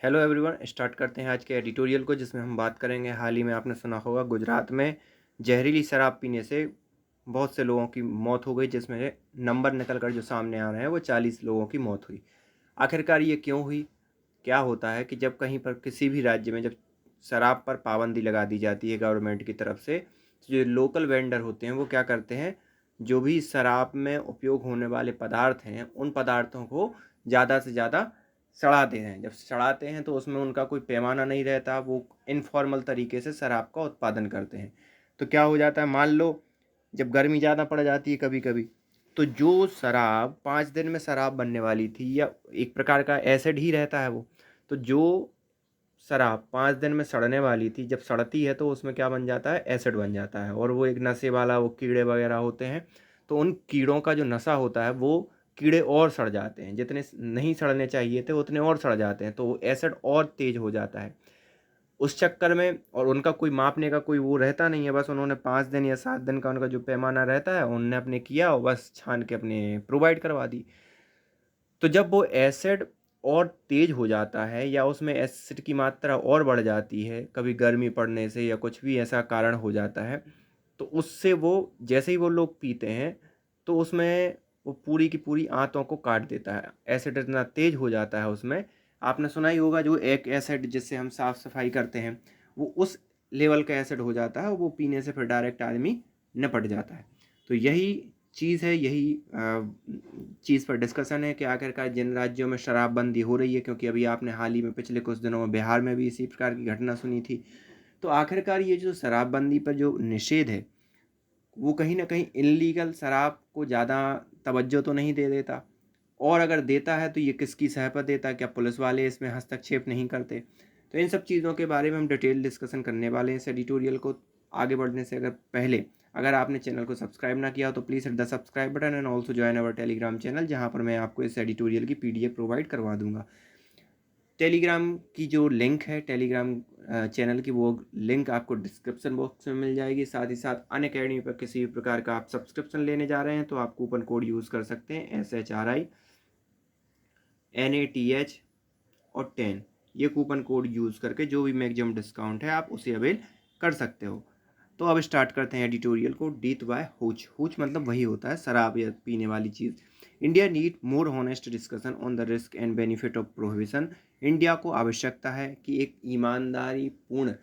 Hello everyone, start करते हैं आज के एडिटोरियल को, जिसमें हम बात करेंगे। हाल ही में आपने सुना होगा, गुजरात में जहरीली शराब पीने से बहुत से लोगों की मौत हो गई, जिसमें नंबर निकल कर जो सामने आ रहे हैं वो 40 लोगों की मौत हुई। आखिरकार ये क्यों हुई? क्या होता है कि जब कहीं पर किसी भी राज्य में जब शराब पर पाबंदी लगा दी जाती है गवर्नमेंट की तरफ से, तो जो लोकल वेंडर होते हैं वो क्या करते हैं, जो भी शराब में उपयोग होने वाले पदार्थ हैं उन पदार्थों को ज़्यादा से ज़्यादा सड़ाते हैं। जब सड़ाते हैं तो उसमें उनका कोई पैमाना नहीं रहता, वो इनफॉर्मल तरीके से शराब का उत्पादन करते हैं। तो क्या हो जाता है, मान लो जब गर्मी ज़्यादा पड़ जाती है कभी कभी, तो जो शराब 5 दिन में शराब बनने वाली थी, या एक प्रकार का एसिड ही रहता है वो, तो जो शराब 5 दिन में सड़ने वाली थी, जब सड़ती है तो उसमें क्या बन जाता है, एसिड बन जाता है। और वो एक नशे वाला, वो कीड़े वगैरह होते हैं, तो उन कीड़ों का जो नशा होता है वो कीड़े और सड़ जाते हैं, जितने नहीं सड़ने चाहिए थे उतने और सड़ जाते हैं, तो वो एसिड और तेज हो जाता है उस चक्कर में। और उनका कोई मापने का कोई वो रहता नहीं है, बस उन्होंने 5 दिन या 7 दिन का उनका जो पैमाना रहता है उनने अपने किया और बस छान के अपने प्रोवाइड करवा दी। तो जब वो एसिड और तेज हो जाता है या उसमें एसिड की मात्रा और बढ़ जाती है, कभी गर्मी पड़ने से या कुछ भी ऐसा कारण हो जाता है, तो उससे वो जैसे ही वो लोग पीते हैं तो उसमें वो पूरी की पूरी आंतों को काट देता है। एसिड इतना तेज हो जाता है उसमें, आपने सुना ही होगा, जो एक एसिड जिससे हम साफ़ सफाई करते हैं वो उस लेवल का एसिड हो जाता है, वो पीने से फिर डायरेक्ट आदमी निपट जाता है। तो यही चीज़ है, यही चीज़ पर डिस्कशन है कि आखिरकार जिन राज्यों में शराबबंदी हो रही है, क्योंकि अभी आपने हाल ही में पिछले कुछ दिनों में बिहार में भी इसी प्रकार की घटना सुनी थी, तो आखिरकार ये जो शराबबंदी पर जो निषेध है वो कहीं ना कहीं इल्लीगल शराब को ज़्यादा तवज्जो तो नहीं दे देता, और अगर देता है तो ये किसकी सह पर देता है, क्या पुलिस वाले इसमें हस्तक्षेप नहीं करते? तो इन सब चीज़ों के बारे में हम डिटेल डिस्कशन करने वाले हैं इस एडिटोरियल को। आगे बढ़ने से अगर पहले अगर आपने चैनल को सब्सक्राइब ना किया हो तो please hit the subscribe button and also join our Telegram channel, जहाँ पर मैं आपको इस एडिटोरियल की पीडीएफ प्रोवाइड करवा दूंगा। टेलीग्राम की जो लिंक है, टेलीग्राम चैनल की, वो लिंक आपको डिस्क्रिप्शन बॉक्स में मिल जाएगी। साथ ही साथ अनअकैडमी पर किसी भी प्रकार का आप सब्सक्रिप्शन लेने जा रहे हैं तो आप कूपन कोड यूज़ कर सकते हैं, SHRI NATH और 10। ये कूपन कोड यूज़ करके जो भी मैक्सिमम डिस्काउंट है आप उसे अवेल कर सकते हो। तो अब स्टार्ट करते हैं एडिटोरियल को। डीथ बाय हुच। हुच मतलब वही होता है शराब या पीने वाली चीज़। India need more honest discussion on the risk and benefit of prohibition. India को आवश्यकता है कि एक ईमानदारी पूर्ण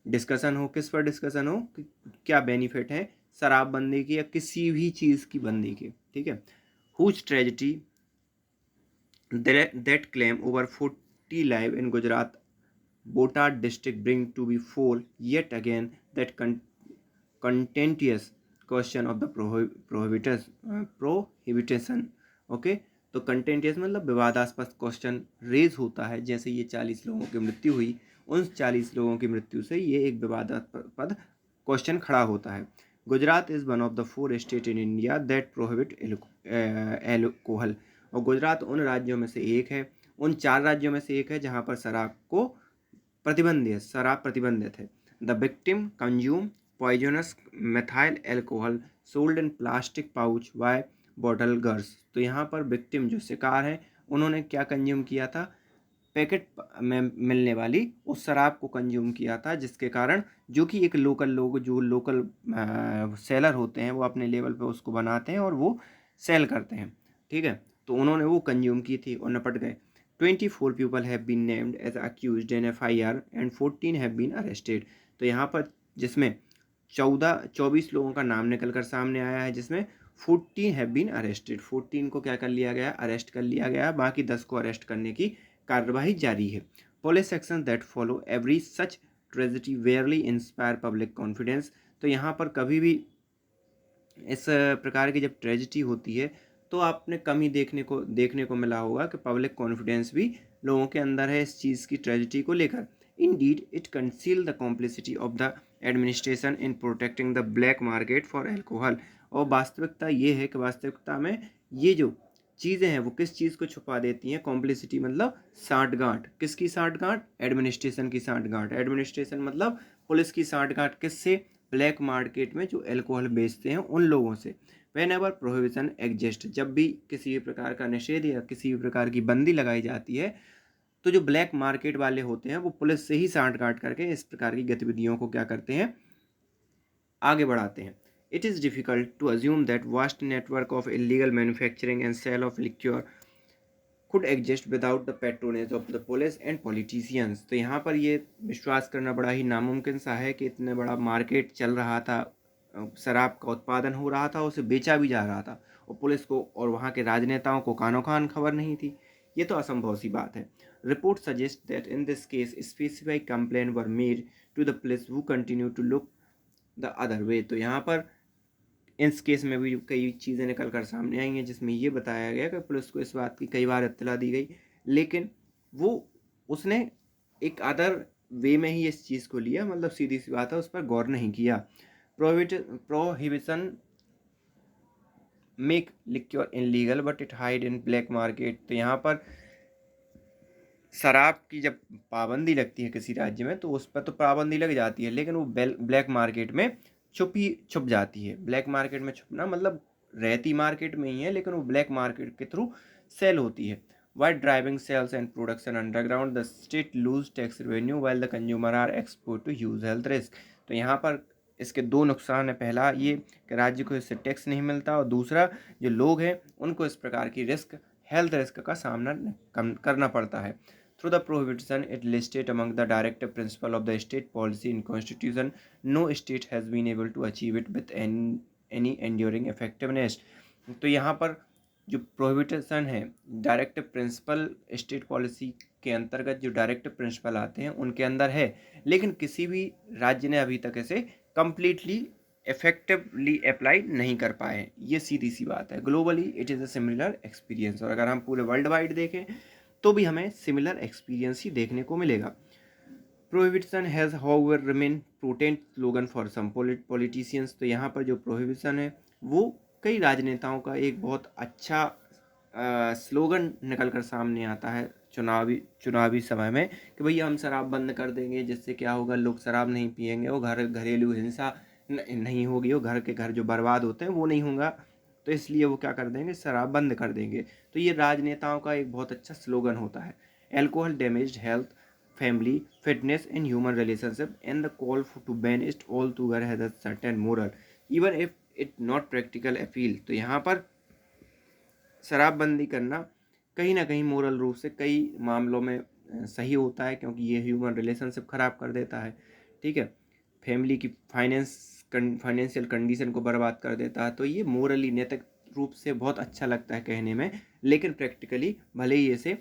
डिस्कशन हो। किस पर डिस्कशन हो? कि क्या बेनिफिट है शराबबंदी की या किसी भी चीज़ की बंदी के, ठीक है। हुच tragedy that claim over 40 live in Gujarat Botad district bring to be fall yet again that contentious question of the prohibition। Okay, तो कंटेंटियस मतलब विवादास्पद क्वेश्चन रेज होता है। जैसे ये 40 लोगों की मृत्यु हुई, उन 40 लोगों की मृत्यु से ये एक विवादास्पद क्वेश्चन खड़ा होता है। Gujarat is one of the 4 state in India that prohibit alcohol. और गुजरात उन राज्यों में से एक है, उन 4 राज्यों में से एक है जहाँ पर शराब को प्रतिबंधित, शराब प्रतिबंधित है। The victim consume poisonous methyl alcohol sold in plastic pouch by bottle girls। तो यहाँ पर विक्टिम जो शिकार है उन्होंने क्या कंज्यूम किया था? पैकेट में मिलने वाली उस शराब को कंज्यूम किया था, जिसके कारण जो कि एक जो लोकल सेलर होते हैं वो अपने लेवल पे उसको बनाते हैं और वो सेल करते हैं, ठीक है। तो उन्होंने वो कंज्यूम की थी और निपट गए। 24 people have been named as accused in FIR and 14 have been arrested. तो यहाँ पर जिसमें 24 लोगों का नाम निकल कर सामने आया है, जिसमें 14 हैव बीन अरेस्टेड। 14 को क्या कर लिया गया? अरेस्ट कर लिया गया। बाकी 10 को अरेस्ट करने की कार्यवाही जारी है। Police action that follow every such tragedy rarely inspire public confidence. तो यहाँ पर कभी भी इस प्रकार की जब ट्रेजिडी होती है तो आपने कम ही देखने को मिला होगा कि पब्लिक कॉन्फिडेंस भी लोगों के अंदर है इस चीज़ की ट्रेजिडी को लेकर। Indeed, it concealed the complicity of the administration in protecting the black market for alcohol। और वास्तविकता ये है कि वास्तविकता में ये जो चीज़ें हैं वो किस चीज़ को छुपा देती हैं? कॉम्प्लिसिटी मतलब साठगांठ। किसकी साठगांठ? एडमिनिस्ट्रेशन की साठगांठ। एडमिनिस्ट्रेशन मतलब पुलिस की साठगांठ। किससे? ब्लैक मार्केट में जो अल्कोहल बेचते हैं उन लोगों से। वेन एवर प्रोहिबिशन एग्जिस्ट, जब भी किसी भी प्रकार का निषेध या किसी भी प्रकार की बंदी लगाई जाती है तो जो ब्लैक मार्केट वाले होते हैं वो पुलिस से ही सांठ गांठ करके इस प्रकार की गतिविधियों को क्या करते हैं, आगे बढ़ाते हैं। It is difficult to assume that vast network of illegal manufacturing and sale of liquor could exist without the patronage of the police and politicians। तो यहाँ पर ये विश्वास करना बड़ा ही नामुमकिन सा है कि इतने बड़ा मार्केट चल रहा था, शराब का उत्पादन हो रहा था, उसे बेचा भी जा रहा था और पुलिस को और वहाँ के राजनेताओं को कानो कान खबर नहीं थी। ये तो असंभव सी बात है। Report suggest that in this case specified complaint were made to the police who continue to look the other way. तो यहाँ पर इस केस में भी कई चीज़ें निकल कर सामने आई हैं जिसमें ये बताया गया कि पुलिस को इस बात की कई बार इत्तला दी गई, लेकिन वो उसने एक अदर वे में ही इस चीज़ को लिया, मतलब सीधी सी बात है, उस पर गौर नहीं किया। Prohibition make liquor illegal but it hide in black market. तो यहाँ पर शराब की जब पाबंदी लगती है किसी राज्य में तो उस पर तो पाबंदी लग जाती है, लेकिन वो ब्लैक मार्केट में छुप जाती है। ब्लैक मार्केट में छुपना मतलब रहती मार्केट में ही है, लेकिन वो ब्लैक मार्केट के थ्रू सेल होती है। White driving sales and production underground the state lose tax revenue while the consumer are expose to huge health risk. तो यहाँ पर इसके दो नुकसान है। पहला ये कि राज्य को इससे टैक्स नहीं मिलता, और दूसरा जो लोग हैं उनको इस प्रकार की हेल्थ रिस्क का सामना करना पड़ता है। Through the prohibition, it listed among the directive principle of the state policy in Constitution. No state has been able to achieve it with any enduring effectiveness। तो यहाँ पर जो प्रोहिबिशन है, डायरेक्टिव प्रिंसिपल स्टेट पॉलिसी के अंतर्गत जो directive principle आते हैं उनके अंदर है, लेकिन किसी भी राज्य ने अभी तक इसे कंप्लीटली इफेक्टिवली अप्लाई नहीं कर पाए हैं। ये सीधी सी बात है। Globally it is a similar experience, और अगर हम पूरे वर्ल्ड वाइड देखें तो भी हमें सिमिलर एक्सपीरियंस ही देखने को मिलेगा। Prohibition has however remain potent slogan for some politicians. तो यहाँ पर जो प्रोहिबिशन है वो कई राजनेताओं का एक बहुत अच्छा स्लोगन निकल कर सामने आता है चुनावी समय में कि भैया हम शराब बंद कर देंगे, जिससे क्या होगा, लोग शराब नहीं पिएंगे, वो घरेलू हिंसा नहीं होगी, वो घर के घर जो बर्बाद होते हैं वो नहीं होगा, तो इसलिए वो क्या कर देंगे, शराब बंद कर देंगे। तो ये राजनेताओं का एक बहुत अच्छा स्लोगन होता है। Alcohol damaged health, family, fitness and human relationship and the call to ban it all together has a certain moral even if it not practical appeal. तो यहाँ पर शराबबंदी करना कहीं ना कहीं मोरल रूप से कई मामलों में सही होता है, क्योंकि ये ह्यूमन रिलेशनशिप ख़राब कर देता है, ठीक है, फैमिली की फाइनेंशियल कंडीशन को बर्बाद कर देता है। तो ये मोरली नैतिक रूप से बहुत अच्छा लगता है कहने में, लेकिन प्रैक्टिकली भले ही इसे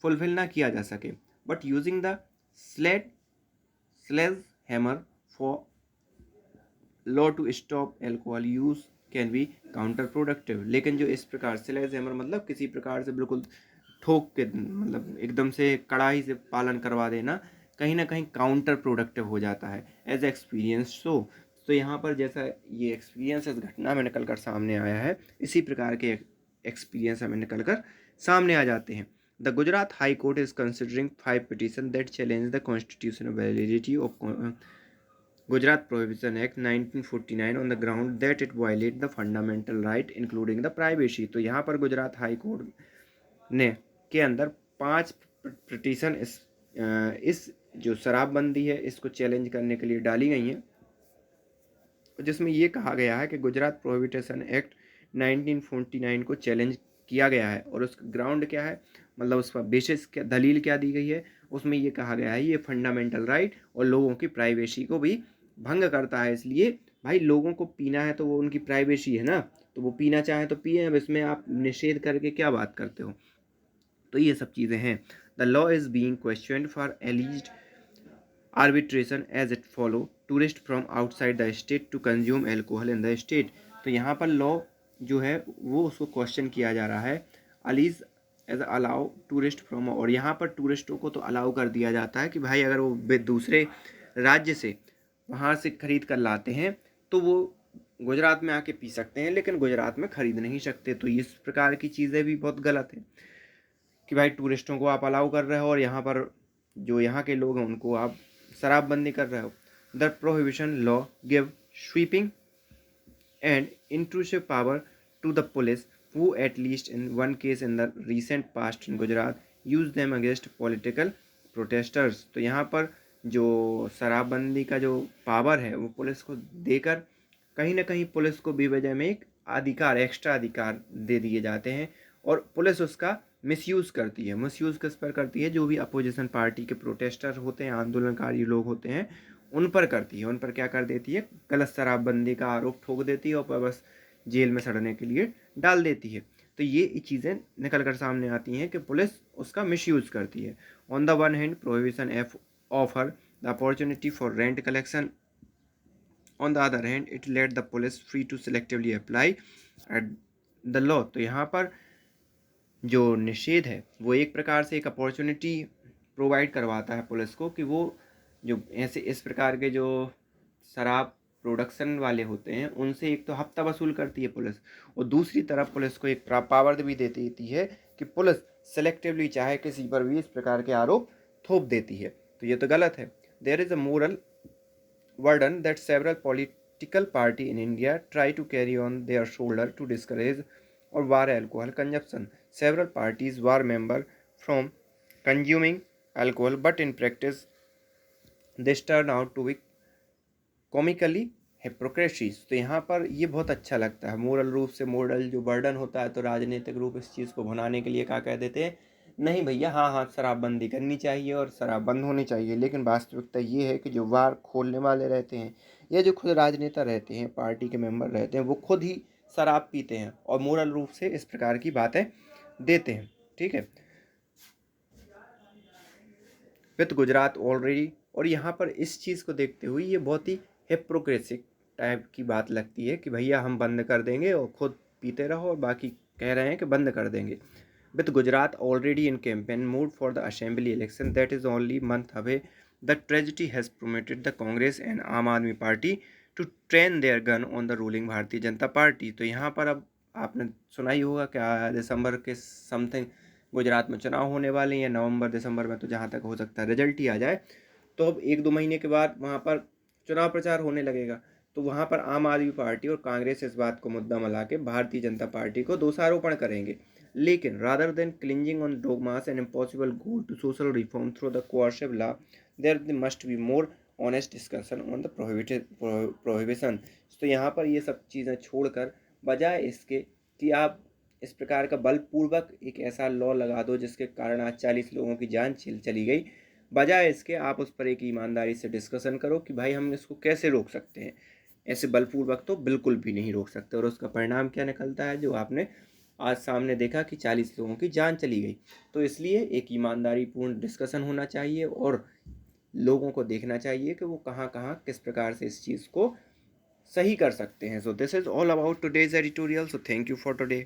फुलफिल ना किया जा सके। But using the sledge hammer for law to stop alcohol use can be counter productive. लेकिन जो इस प्रकार स्लेज हैमर मतलब किसी प्रकार से बिल्कुल ठोक के, मतलब एकदम से कड़ाई से पालन करवा देना, कहीं ना कहीं काउंटर प्रोडक्टिव हो जाता है एज एक्सपीरियंस। तो यहाँ पर जैसा ये एक्सपीरियंस इस घटना में निकल कर सामने आया है, इसी प्रकार के एक्सपीरियंस हमें निकल कर सामने आ जाते हैं। The Gujarat high court is considering 5 petition that challenge the constitutional validity of Gujarat Prohibition Act 1949 on the ground that it violate the fundamental right including the privacy। तो यहाँ पर गुजरात हाई कोर्ट ने के अंदर 5 पिटीशन इस जो शराबबंदी है इसको चैलेंज करने के लिए डाली गई हैं, जिसमें ये कहा गया है कि गुजरात प्रोहिबिशन एक्ट 1949 को चैलेंज किया गया है, और उसका ग्राउंड क्या है, मतलब उसका बेसिस क्या, दलील क्या दी गई है। उसमें ये कहा गया है ये फंडामेंटल राइट और लोगों की प्राइवेसी को भी भंग करता है। इसलिए भाई लोगों को पीना है तो वो उनकी प्राइवेसी है ना, तो वो पीना चाहे तो पिए, अब इसमें आप निषेध करके क्या बात करते हो। तो ये सब चीज़ें हैं। The law is being questioned for एलिज्ड arbitration as it follow tourist from outside the state to consume alcohol in the state। तो यहाँ पर लॉ जो है वो उसको क्वेश्चन किया जा रहा है allies as allow tourist from, और यहाँ पर टूरिस्टों को तो अलाउ कर दिया जाता है कि भाई अगर वो दूसरे राज्य से वहाँ से खरीद कर लाते हैं तो वो गुजरात में आके पी सकते हैं, लेकिन गुजरात में खरीद नहीं सकते। तो इस प्रकार की चीज़ें भी बहुत गलत है कि भाई टूरिस्टों को आप अलाउ कर रहे हो और यहाँ पर जो यहाँ के लोग हैं उनको आप शराबबंदी कर रहे हो। The prohibition law give sweeping and intrusive power to the police who at least in one case in the recent past in Gujarat use them against political protesters. तो यहाँ पर जो शराबबंदी का जो पावर है वो पुलिस को देकर कहीं ना कहीं पुलिस को बेवजह में एक अधिकार, एक्स्ट्रा अधिकार दे दिए जाते हैं और पुलिस उसका मिसयूज़ करती है। मिसयूज़ किस पर करती है? जो भी अपोजिशन पार्टी के प्रोटेस्टर होते हैं, आंदोलनकारी लोग होते हैं, उन पर करती है। उन पर क्या कर देती है? गलत शराबबंदी का आरोप ठोक देती है और बस जेल में सड़ने के लिए डाल देती है। तो ये चीज़ें निकल कर सामने आती हैं कि पुलिस उसका मिसयूज़ करती है। On the one hand prohibition offer the opportunity for rent collection, on the other hand it let the police free to selectively apply at the law. तो यहाँ पर जो निषेध है वो एक प्रकार से एक अपॉर्चुनिटी प्रोवाइड करवाता है पुलिस को कि वो जो ऐसे इस प्रकार के जो शराब प्रोडक्शन वाले होते हैं उनसे एक तो हफ्ता वसूल करती है पुलिस, और दूसरी तरफ पुलिस को एक पावर भी दे देती है कि पुलिस सेलेक्टिवली चाहे किसी पर भी इस प्रकार के आरोप थोप देती है। तो ये तो गलत है। There is a moral burden that several political party in India try to carry on their shoulder to discourage or bar alcohol consumption. Several parties bar member from consuming alcohol, but in practice this turn out to be comically hypocrisies. तो यहाँ पर ये बहुत अच्छा लगता है। Moral रूप से मोरल जो बर्डन होता है तो राजनीतिक रूप इस चीज़ को भुनाने के लिए क्या कह देते हैं? नहीं भैया, हाँ हाँ शराबबंदी करनी चाहिए और शराब बंद होनी चाहिए। लेकिन वास्तविकता ये है कि जो वार खोलने वाले रहते हैं या जो खुद राजनेता रहते हैं, पार्टी के मेंबर रहते हैं, वो खुद ही शराब पीते हैं और मोरल रूप से इस प्रकार की बातें देते हैं। ठीक है, विद गुजरात ऑलरेडी। और यहाँ पर इस चीज़ को देखते हुए ये बहुत ही हिप्रोक्रेसिक टाइप की बात लगती है कि भैया हम बंद कर देंगे और खुद पीते रहो और बाकी कह रहे हैं कि बंद कर देंगे। With Gujarat already in campaign mood for the assembly election that is only month away, the tragedy has promoted the Congress and Aam Aadmi Party to train their gun on the ruling Bharatiya Janata party. तो यहाँ पर अब आपने सुना ही होगा क्या दिसंबर के समथिंग गुजरात में चुनाव होने वाले हैं, या नवंबर दिसंबर में, तो जहाँ तक हो सकता है रिजल्ट ही आ जाए। तो अब 1-2 महीने के बाद वहाँ पर चुनाव प्रचार होने लगेगा। तो वहाँ पर आम आदमी पार्टी और कांग्रेस इस बात को मुद्दा मिला के भारतीय जनता पार्टी को दोषारोपण करेंगे। लेकिन rather than clinging on dogmas and impossible goal to social reform through the coercive law, there must be more honest discussion on the prohibition. तो यहाँ पर ये सब चीज़ें छोड़कर बजाय इसके कि आप इस प्रकार का बलपूर्वक एक ऐसा लॉ लगा दो जिसके कारण आज 40 लोगों की जान चली गई, बजाय इसके आप उस पर एक ईमानदारी से डिस्कशन करो कि भाई हम इसको कैसे रोक सकते हैं। ऐसे बलपूर्वक तो बिल्कुल भी नहीं रोक सकते। और उसका परिणाम क्या निकलता है जो आपने आज सामने देखा कि 40 लोगों की जान चली गई। तो इसलिए एक ईमानदारी पूर्ण डिस्कशन होना चाहिए और लोगों को देखना चाहिए कि वो कहाँ कहाँ किस प्रकार से इस चीज़ को सही कर सकते हैं। So this is all about today's editorial. So thank you for today.